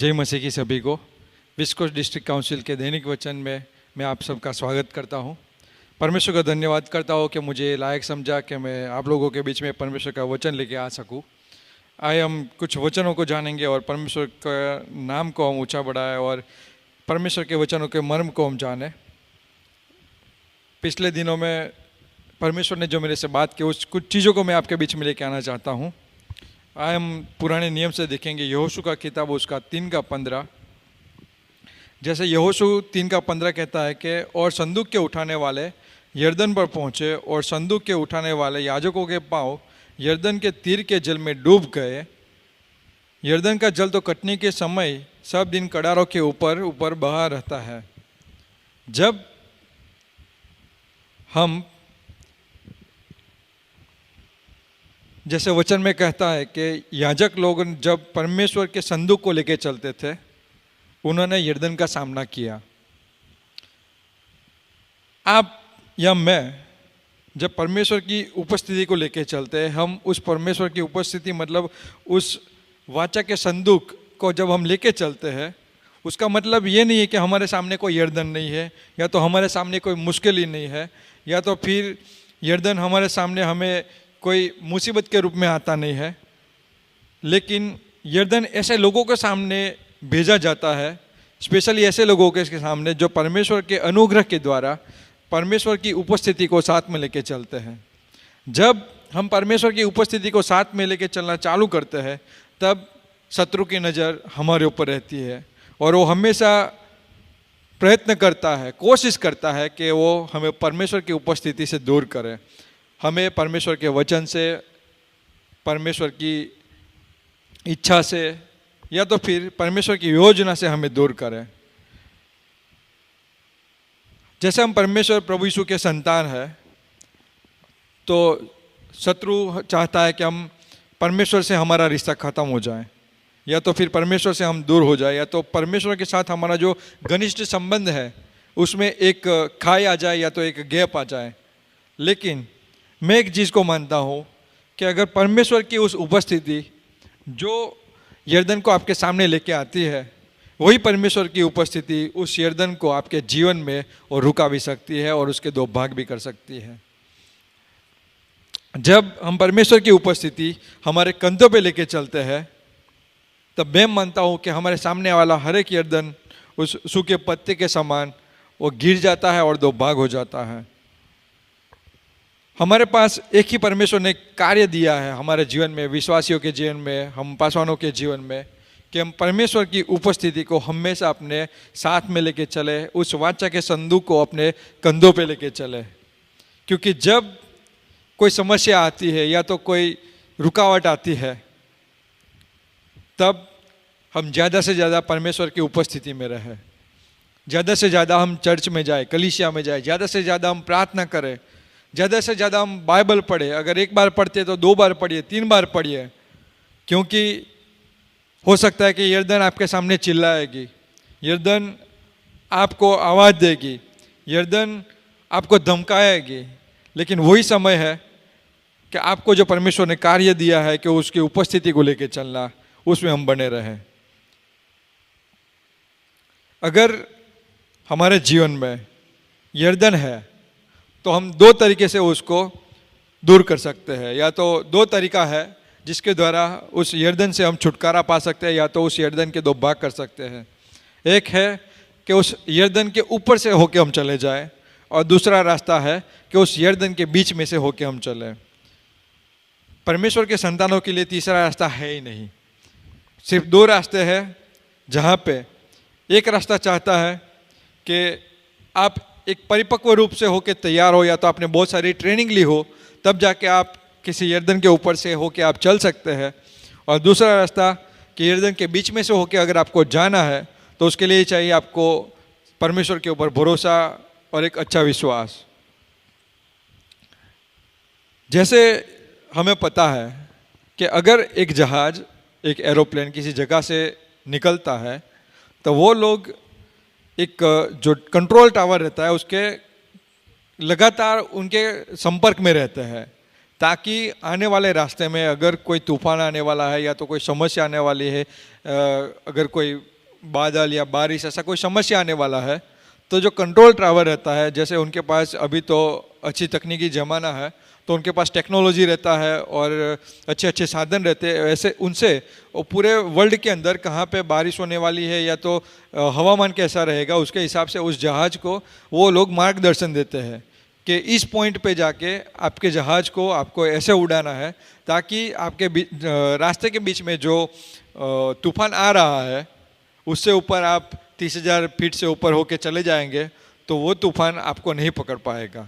जय मसीह की सभी को। वेस्ट कोस्ट डिस्ट्रिक्ट काउंसिल के दैनिक वचन में मैं आप सबका स्वागत करता हूं। परमेश्वर का धन्यवाद करता हूं कि मुझे लायक समझा कि मैं आप लोगों के बीच में परमेश्वर का वचन लेके आ सकूं। आए हम कुछ वचनों को जानेंगे और परमेश्वर का नाम को हम ऊंचा बढ़ाएं और परमेश्वर के वचनों के मर्म को हम जानें। पिछले दिनों में परमेश्वर ने जो मेरे से बात की उस कुछ चीज़ों को मैं आपके बीच में लेके आना चाहता हूँ। आए हम पुराने नियम से देखेंगे यहोशू का किताब उसका 3:15। जैसे यहोशू 3:15 कहता है कि और संदूक के उठाने वाले यरदन पर पहुँचे और संदूक के उठाने वाले याजकों के पाँव यरदन के तीर के जल में डूब गए। यरदन का जल तो कटनी के समय सब दिन कड़ारों के ऊपर ऊपर बहा रहता है। जब हम जैसे वचन में कहता है कि याजक लोग जब परमेश्वर के संदूक को लेकर चलते थे उन्होंने यरदन का सामना किया। आप या मैं जब परमेश्वर की उपस्थिति को लेकर चलते हैं, हम उस परमेश्वर की उपस्थिति मतलब उस वाचा के संदूक को जब हम लेके चलते हैं, उसका मतलब ये नहीं है कि हमारे सामने कोई यरदन नहीं है या तो हमारे सामने कोई मुश्किल ही नहीं है या तो फिर यरदन हमारे सामने हमें कोई मुसीबत के रूप में आता नहीं है। लेकिन यरदन ऐसे लोगों के सामने भेजा जाता है, स्पेशली ऐसे लोगों के सामने जो परमेश्वर के अनुग्रह के द्वारा परमेश्वर की उपस्थिति को साथ में लेके चलते हैं। जब हम परमेश्वर की उपस्थिति को साथ में लेके चलना चालू करते हैं तब शत्रु की नज़र हमारे ऊपर रहती है और वो हमेशा प्रयत्न करता है, कोशिश करता है कि वो हमें परमेश्वर की उपस्थिति से दूर करे, हमें परमेश्वर के वचन से, परमेश्वर की इच्छा से या तो फिर परमेश्वर की योजना से हमें दूर करें। जैसे हम परमेश्वर प्रभु यीशु के संतान हैं तो शत्रु चाहता है कि हम परमेश्वर से हमारा रिश्ता ख़त्म हो जाए या तो फिर परमेश्वर से हम दूर हो जाए या तो परमेश्वर के साथ हमारा जो घनिष्ठ संबंध है उसमें एक खाई आ जाए या तो एक गैप आ जाए। लेकिन मैं एक चीज़ को मानता हूँ कि अगर परमेश्वर की उस उपस्थिति जो यरदन को आपके सामने लेके आती है, वही परमेश्वर की उपस्थिति उस यरदन को आपके जीवन में और रुका भी सकती है और उसके दो भाग भी कर सकती है। जब हम परमेश्वर की उपस्थिति हमारे कंधों पे लेके चलते हैं तब मैं मानता हूँ कि हमारे सामने वाला हर एक यरदन उस सूखे पत्ते के समान वो गिर जाता है और दो भाग हो जाता है। हमारे पास एक ही परमेश्वर ने कार्य दिया है हमारे जीवन में, विश्वासियों के जीवन में, हम पासवानों के जीवन में, कि हम परमेश्वर की उपस्थिति को हमेशा अपने साथ में लेके चले, उस वाचा के संदूक को अपने कंधों पे लेके चले। क्योंकि जब कोई समस्या आती है या तो कोई रुकावट आती है तब हम ज़्यादा से ज़्यादा परमेश्वर की उपस्थिति में रहें, ज़्यादा से ज़्यादा हम चर्च में जाए, कलीसिया में जाए, ज़्यादा से ज़्यादा हम प्रार्थना करें, ज़्यादा से ज़्यादा हम बाइबल पढ़े। अगर एक बार पढ़ते तो 2 बार पढ़िए, 3 बार पढ़िए, क्योंकि हो सकता है कि यरदन आपके सामने चिल्लाएगी, यरदन आपको आवाज़ देगी, यरदन आपको धमकाएगी। लेकिन वही समय है कि आपको जो परमेश्वर ने कार्य दिया है कि उसकी उपस्थिति को लेकर चलना, उसमें हम बने रहें। अगर हमारे जीवन में यरदन है तो हम 2 तरीके से उसको दूर कर सकते हैं। या तो 2 तरीका है जिसके द्वारा उस यरदन से हम छुटकारा पा सकते हैं या तो उस यरदन के 2 भाग कर सकते हैं। एक है कि उस यरदन के ऊपर से होके हम चले जाएं और दूसरा रास्ता है कि उस यरदन के बीच में से होके हम चलें। परमेश्वर के संतानों के लिए तीसरा रास्ता है ही नहीं, सिर्फ 2 रास्ते हैं। जहाँ पे एक रास्ता चाहता है कि आप एक परिपक्व रूप से होके तैयार हो या तो आपने बहुत सारी ट्रेनिंग ली हो तब जाके आप किसी यरदन के ऊपर से होके आप चल सकते हैं। और दूसरा रास्ता कि यरदन के बीच में से होके अगर आपको जाना है तो उसके लिए चाहिए आपको परमेश्वर के ऊपर भरोसा और एक अच्छा विश्वास। जैसे हमें पता है कि अगर एक जहाज़, एक एरोप्लेन किसी जगह से निकलता है तो वो लोग एक जो कंट्रोल टावर रहता है उसके लगातार उनके संपर्क में रहते हैं ताकि आने वाले रास्ते में अगर कोई तूफान आने वाला है या तो कोई समस्या आने वाली है, अगर कोई बादल या बारिश ऐसा कोई समस्या आने वाला है, तो जो कंट्रोल टावर रहता है, जैसे उनके पास अभी तो अच्छी तकनीकी ज़माना है, तो उनके पास टेक्नोलॉजी रहता है और अच्छे अच्छे साधन रहते हैं, ऐसे उनसे वो पूरे वर्ल्ड के अंदर कहाँ पे बारिश होने वाली है या तो हवामान कैसा रहेगा, उसके हिसाब से उस जहाज़ को वो लोग मार्गदर्शन देते हैं कि इस पॉइंट पे जाके आपके जहाज़ को आपको ऐसे उड़ाना है ताकि आपके रास्ते के बीच में जो तूफान आ रहा है उससे ऊपर आप 30,000 फीट से ऊपर होके चले जाएंगे तो वो तूफान आपको नहीं पकड़ पाएगा,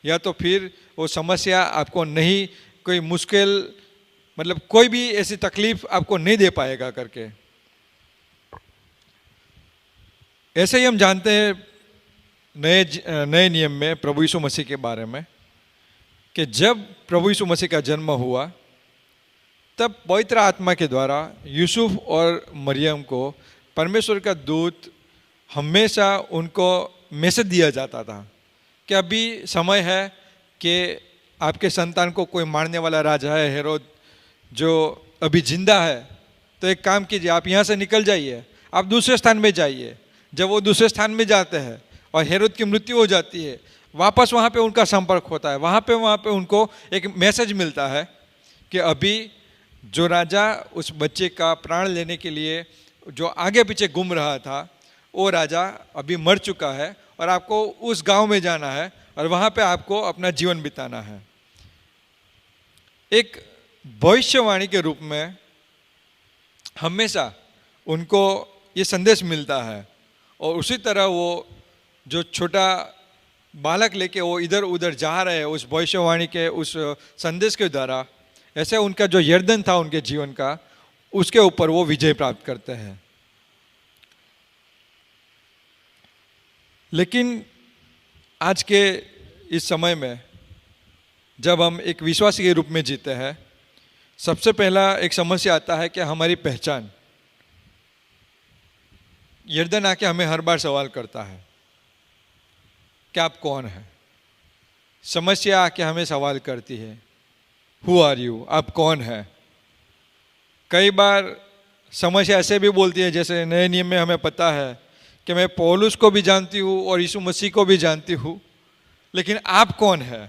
या तो फिर वो समस्या आपको नहीं, कोई मुश्किल मतलब कोई भी ऐसी तकलीफ आपको नहीं दे पाएगा करके। ऐसे ही हम जानते हैं नए नियम में प्रभु यीशु मसीह के बारे में कि जब प्रभु यीशु मसीह का जन्म हुआ तब पवित्र आत्मा के द्वारा यूसुफ और मरियम को परमेश्वर का दूत हमेशा उनको मैसेज दिया जाता था कि अभी समय है कि आपके संतान को कोई मारने वाला राजा है हेरोद जो अभी जिंदा है, तो एक काम कीजिए, आप यहाँ से निकल जाइए, आप दूसरे स्थान में जाइए। जब वो दूसरे स्थान में जाते हैं और हेरोद की मृत्यु हो जाती है, वापस वहाँ पे उनका संपर्क होता है, वहाँ पे उनको एक मैसेज मिलता है कि अभी जो राजा उस बच्चे का प्राण लेने के लिए जो आगे पीछे घूम रहा था वो राजा अभी मर चुका है और आपको उस गांव में जाना है और वहाँ पे आपको अपना जीवन बिताना है। एक भविष्यवाणी के रूप में हमेशा उनको ये संदेश मिलता है और उसी तरह वो जो छोटा बालक लेके वो इधर उधर जा रहे हैं उस भविष्यवाणी के उस संदेश के द्वारा, ऐसे उनका जो यर्दन था उनके जीवन का, उसके ऊपर वो विजय प्राप्त करते हैं। लेकिन आज के इस समय में जब हम एक विश्वासी के रूप में जीते हैं, सबसे पहला एक समस्या आता है कि हमारी पहचान। यर्दन आके हमें हर बार सवाल करता है कि आप कौन हैं। समस्या आके हमें सवाल करती है, हु आर यू, आप कौन हैं। कई बार समस्या ऐसे भी बोलती है, जैसे नए नियम में हमें पता है कि मैं पौलुस को भी जानती हूँ और यीशु मसीह को भी जानती हूँ, लेकिन आप कौन है।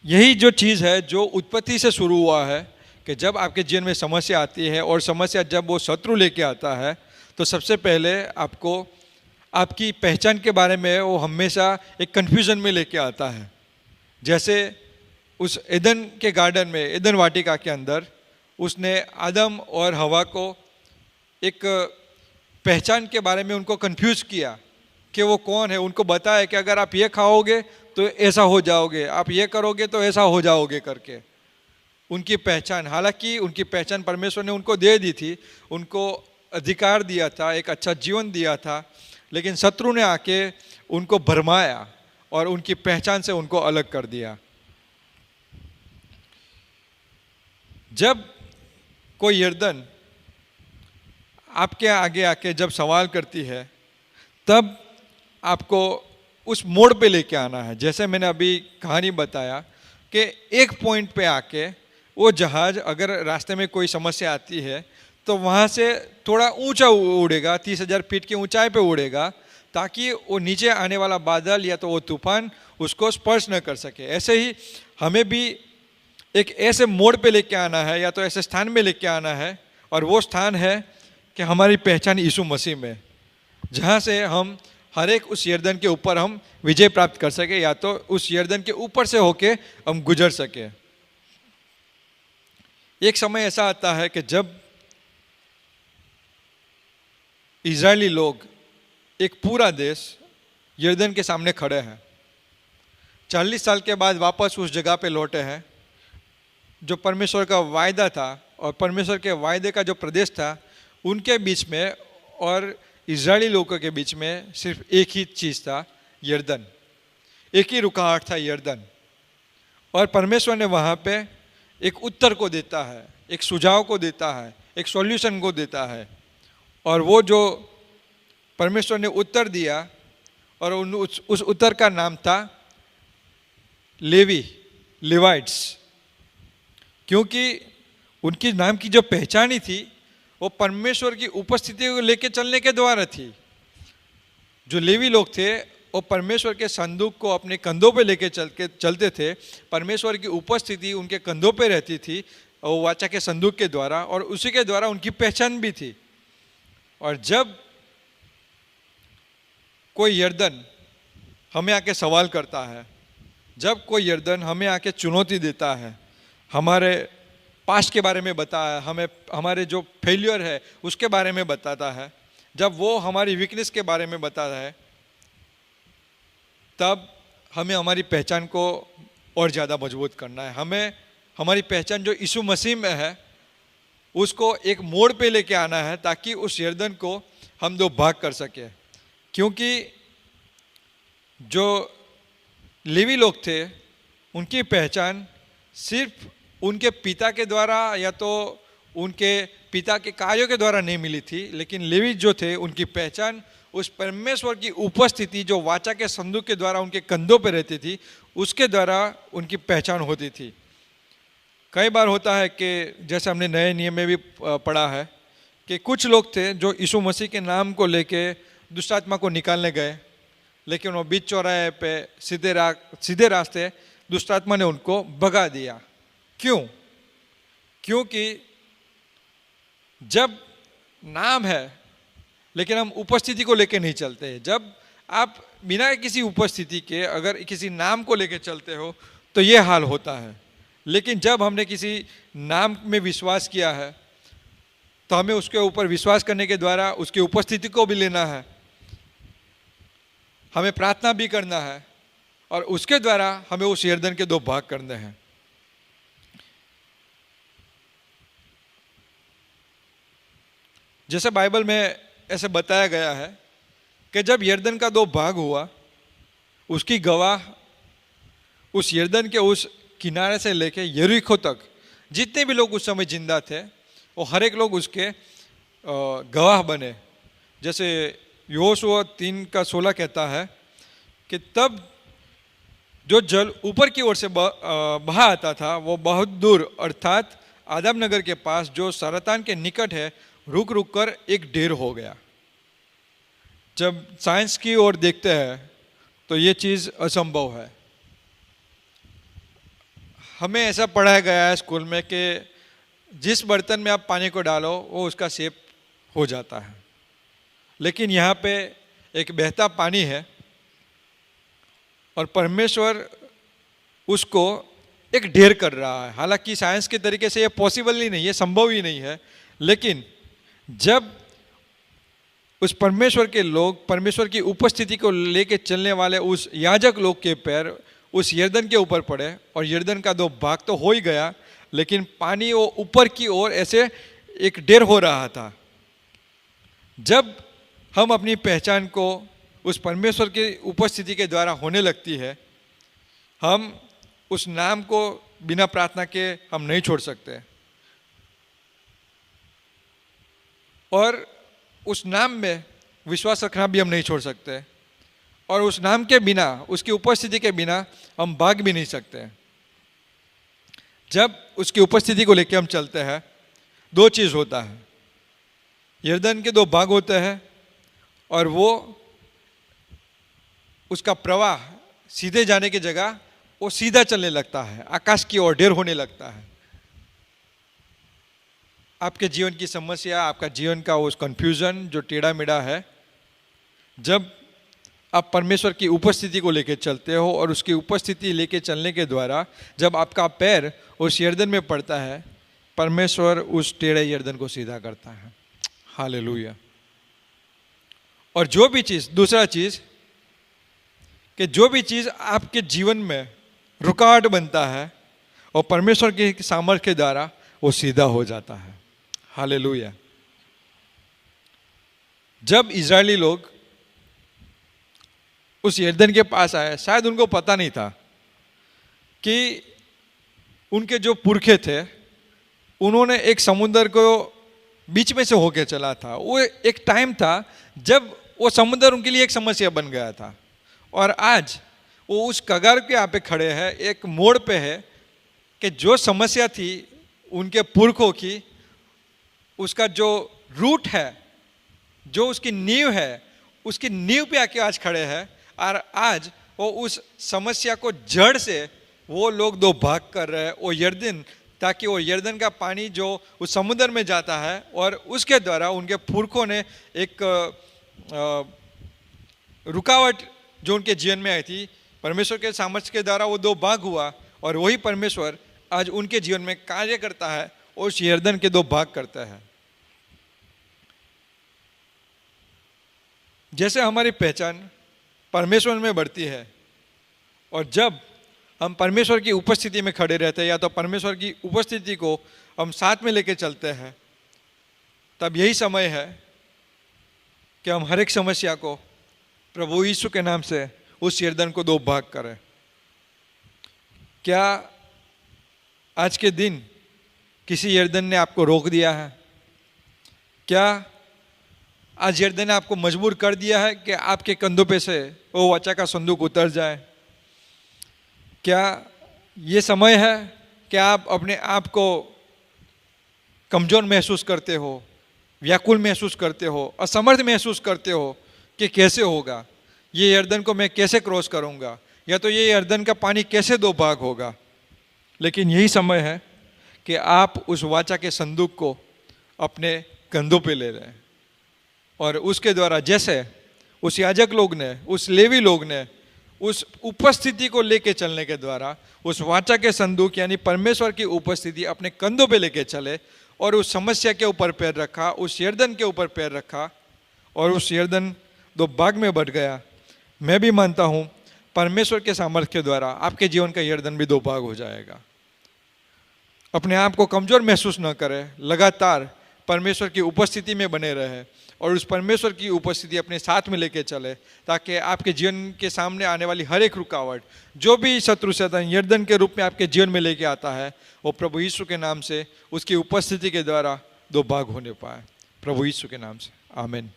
यही जो चीज़ है जो उत्पत्ति से शुरू हुआ है कि जब आपके जीवन में समस्या आती है और समस्या जब वो शत्रु लेके आता है तो सबसे पहले आपको आपकी पहचान के बारे में वो हमेशा एक कन्फ्यूज़न में लेके आता है। जैसे उस एदन के गार्डन में, एदन वाटिका के अंदर उसने आदम और हवा को एक पहचान के बारे में उनको कंफ्यूज किया कि वो कौन है। उनको बताया कि अगर आप ये खाओगे तो ऐसा हो जाओगे, आप ये करोगे तो ऐसा हो जाओगे करके। उनकी पहचान, हालांकि उनकी पहचान परमेश्वर ने उनको दे दी थी, उनको अधिकार दिया था, एक अच्छा जीवन दिया था, लेकिन शत्रु ने आके उनको भरमाया और उनकी पहचान से उनको अलग कर दिया। जब कोई यर्दन आपके आगे आके जब सवाल करती है तब आपको उस मोड़ पे लेके आना है। जैसे मैंने अभी कहानी बताया कि एक पॉइंट पे आके वो जहाज़ अगर रास्ते में कोई समस्या आती है तो वहाँ से थोड़ा ऊंचा उड़ेगा, 30,000 फीट की ऊंचाई पे उड़ेगा, ताकि वो नीचे आने वाला बादल या तो वो तूफान उसको स्पर्श न कर सके। ऐसे ही हमें भी एक ऐसे मोड़ पे लेके आना है या तो ऐसे स्थान में लेके आना है, और वो स्थान है कि हमारी पहचान यीशु मसीह में, जहाँ से हम हर एक उस यर्दन के ऊपर हम विजय प्राप्त कर सके या तो उस यर्दन के ऊपर से होके हम गुजर सके। एक समय ऐसा आता है कि जब इजरायली लोग, एक पूरा देश यर्दन के सामने खड़े हैं, 40 साल के बाद वापस उस जगह पे लौटे हैं जो परमेश्वर का वायदा था, और परमेश्वर के वायदे का जो प्रदेश था उनके बीच में और इजरायली लोगों के बीच में सिर्फ एक ही चीज़ था, यर्दन। एक ही रुकावट था, यर्दन। और परमेश्वर ने वहाँ पे एक उत्तर को देता है, एक सुझाव को देता है, एक सॉल्यूशन को देता है, और वो जो परमेश्वर ने उत्तर दिया और उस उत्तर का नाम था लेवी, लेवाइट्स। क्योंकि उनकी नाम की जो पहचान ही थी वो परमेश्वर की उपस्थिति को लेके चलने के द्वारा थी। जो लेवी लोग थे वो परमेश्वर के संदूक को अपने कंधों पे लेके चलते थे। परमेश्वर की उपस्थिति उनके कंधों पे रहती थी वो वाचा के संदूक के द्वारा, और उसी के द्वारा उनकी पहचान भी थी। और जब कोई यर्दन हमें आके सवाल करता है, जब कोई यर्दन हमें आके चुनौती देता है, हमारे पास्ट के बारे में बताया, हमें हमारे जो फेलियर है उसके बारे में बताता है, जब वो हमारी वीकनेस के बारे में बताता है, तब हमें हमारी पहचान को और ज़्यादा मजबूत करना है। हमें हमारी पहचान जो यीशु मसीह में है उसको एक मोड़ पे लेके आना है, ताकि उस यर्दन को हम दो भाग कर सके। क्योंकि जो लेवी लोग थे उनकी पहचान सिर्फ उनके पिता के द्वारा या तो उनके पिता के कार्यों के द्वारा नहीं मिली थी, लेकिन लेवी जो थे उनकी पहचान उस परमेश्वर की उपस्थिति जो वाचा के संदूक के द्वारा उनके कंधों पर रहती थी उसके द्वारा उनकी पहचान होती थी। कई बार होता है कि जैसे हमने नए नियम में भी पढ़ा है कि कुछ लोग थे जो यीशु मसीह के नाम को लेके दुष्ट आत्मा को निकालने गए, लेकिन वो बीच चौराहे पे सीधे रास्ते दुष्ट आत्मा ने उनको भगा दिया। क्यों? क्योंकि जब नाम है लेकिन हम उपस्थिति को लेके नहीं चलते। जब आप बिना किसी उपस्थिति के अगर किसी नाम को लेके चलते हो तो ये हाल होता है। लेकिन जब हमने किसी नाम में विश्वास किया है तो हमें उसके ऊपर विश्वास करने के द्वारा उसकी उपस्थिति को भी लेना है, हमें प्रार्थना भी करना है, और उसके द्वारा हमें उस यर्दन के दो भाग करने हैं। जैसे बाइबल में ऐसे बताया गया है कि जब यर्दन का दो भाग हुआ, उसकी गवाह उस यर्दन के उस किनारे से लेके यरीको तक जितने भी लोग उस समय जिंदा थे वो हर एक लोग उसके गवाह बने। जैसे यहोशुआ 3:16 कहता है कि तब जो जल ऊपर की ओर से बहा आता था वो बहुत दूर अर्थात आदम नगर के पास जो सरतान के निकट है रुक रुक कर एक ढेर हो गया। जब साइंस की ओर देखते हैं तो ये चीज़ असंभव है। हमें ऐसा पढ़ाया गया है स्कूल में कि जिस बर्तन में आप पानी को डालो वो उसका शेप हो जाता है, लेकिन यहाँ पे एक बहता पानी है और परमेश्वर उसको एक ढेर कर रहा है। हालांकि साइंस के तरीके से ये पॉसिबल ही नहीं है, संभव ही नहीं है, लेकिन जब उस परमेश्वर के लोग परमेश्वर की उपस्थिति को लेके चलने वाले उस याजक लोग के पैर उस यर्दन के ऊपर पड़े और यर्दन का दो भाग तो हो ही गया, लेकिन पानी वो ऊपर की ओर ऐसे एक ढेर हो रहा था। जब हम अपनी पहचान को उस परमेश्वर की उपस्थिति के द्वारा होने लगती है, हम उस नाम को बिना प्रार्थना के हम नहीं छोड़ सकते, और उस नाम में विश्वास रखना भी हम नहीं छोड़ सकते, और उस नाम के बिना उसकी उपस्थिति के बिना हम भाग भी नहीं सकते। जब उसकी उपस्थिति को लेकर हम चलते हैं दो चीज़ होता है, यर्दन के दो भाग होते हैं और वो उसका प्रवाह सीधे जाने की जगह वो सीधा चलने लगता है, आकाश की ओर ढेर होने लगता है। आपके जीवन की समस्या, आपका जीवन का उस कंफ्यूजन जो टेढ़ा मेढ़ा है, जब आप परमेश्वर की उपस्थिति को लेकर चलते हो और उसकी उपस्थिति लेके चलने के द्वारा जब आपका पैर उस यर्दन में पड़ता है, परमेश्वर उस टेढ़े यर्दन को सीधा करता है। हालेलुया। और जो भी चीज़, दूसरा चीज़ कि जो भी चीज़ आपके जीवन में रुकावट बनता है और परमेश्वर के सामर्थ्य के द्वारा वो सीधा हो जाता है। हालेलुया। जब इजरायली लोग उस यर्दन के पास आए, शायद उनको पता नहीं था कि उनके जो पुरखे थे उन्होंने एक समुद्र को बीच में से होके चला था। वो एक टाइम था जब वो समुद्र उनके लिए एक समस्या बन गया था, और आज वो उस कगार के यहाँ पे खड़े हैं, एक मोड़ पे है कि जो समस्या थी उनके पुरखों की उसका जो रूट है, जो उसकी नींव है, उसकी नींव पे आके आज खड़े हैं और आज वो उस समस्या को जड़ से वो लोग दो भाग कर रहे हैं, वो यरदन, ताकि वो यरदन का पानी जो उस समुद्र में जाता है और उसके द्वारा उनके पुरखों ने एक रुकावट जो उनके जीवन में आई थी, परमेश्वर के सामर्थ्य के द्वारा वो दो भाग हुआ और वही परमेश्वर आज उनके जीवन में कार्य करता है और उस यरदन के दो भाग करता है। जैसे हमारी पहचान परमेश्वर में बढ़ती है और जब हम परमेश्वर की उपस्थिति में खड़े रहते हैं या तो परमेश्वर की उपस्थिति को हम साथ में लेके चलते हैं, तब यही समय है कि हम हर एक समस्या को प्रभु यीशु के नाम से उस यरदन को दो भाग करें। क्या आज के दिन किसी यरदन ने आपको रोक दिया है? क्या आज यरदन ने आपको मजबूर कर दिया है कि आपके कंधों पे से वो वाचा का संदूक उतर जाए? क्या ये समय है कि आप अपने आप को कमजोर महसूस करते हो, व्याकुल महसूस करते हो, असमर्थ महसूस करते हो कि कैसे होगा ये यरदन को मैं कैसे क्रॉस करूंगा, या तो ये यरदन का पानी कैसे दो भाग होगा? लेकिन यही समय है कि आप उस वाचा के संदूक को अपने कंधों पे ले लें और उसके द्वारा, जैसे उस याजक लोग ने, उस लेवी लोग ने उस उपस्थिति को लेके चलने के द्वारा उस वाचा के संदूक यानी परमेश्वर की उपस्थिति अपने कंधों पे लेके चले और उस समस्या के ऊपर पैर रखा, उस यरदन के ऊपर पैर रखा और उस यरदन दो भाग में बढ़ गया। मैं भी मानता हूँ परमेश्वर के सामर्थ्य के द्वारा आपके जीवन का यरदन भी दो भाग हो जाएगा। अपने आप को कमजोर महसूस न करें, लगातार परमेश्वर की उपस्थिति में बने रहे और उस परमेश्वर की उपस्थिति अपने साथ में लेके चले, ताकि आपके जीवन के सामने आने वाली हर एक रुकावट, जो भी शत्रु शैतान यरदन के रूप में आपके जीवन में लेके आता है, वो प्रभु यीशु के नाम से उसकी उपस्थिति के द्वारा दो भाग होने पाए। प्रभु यीशु के नाम से आमीन।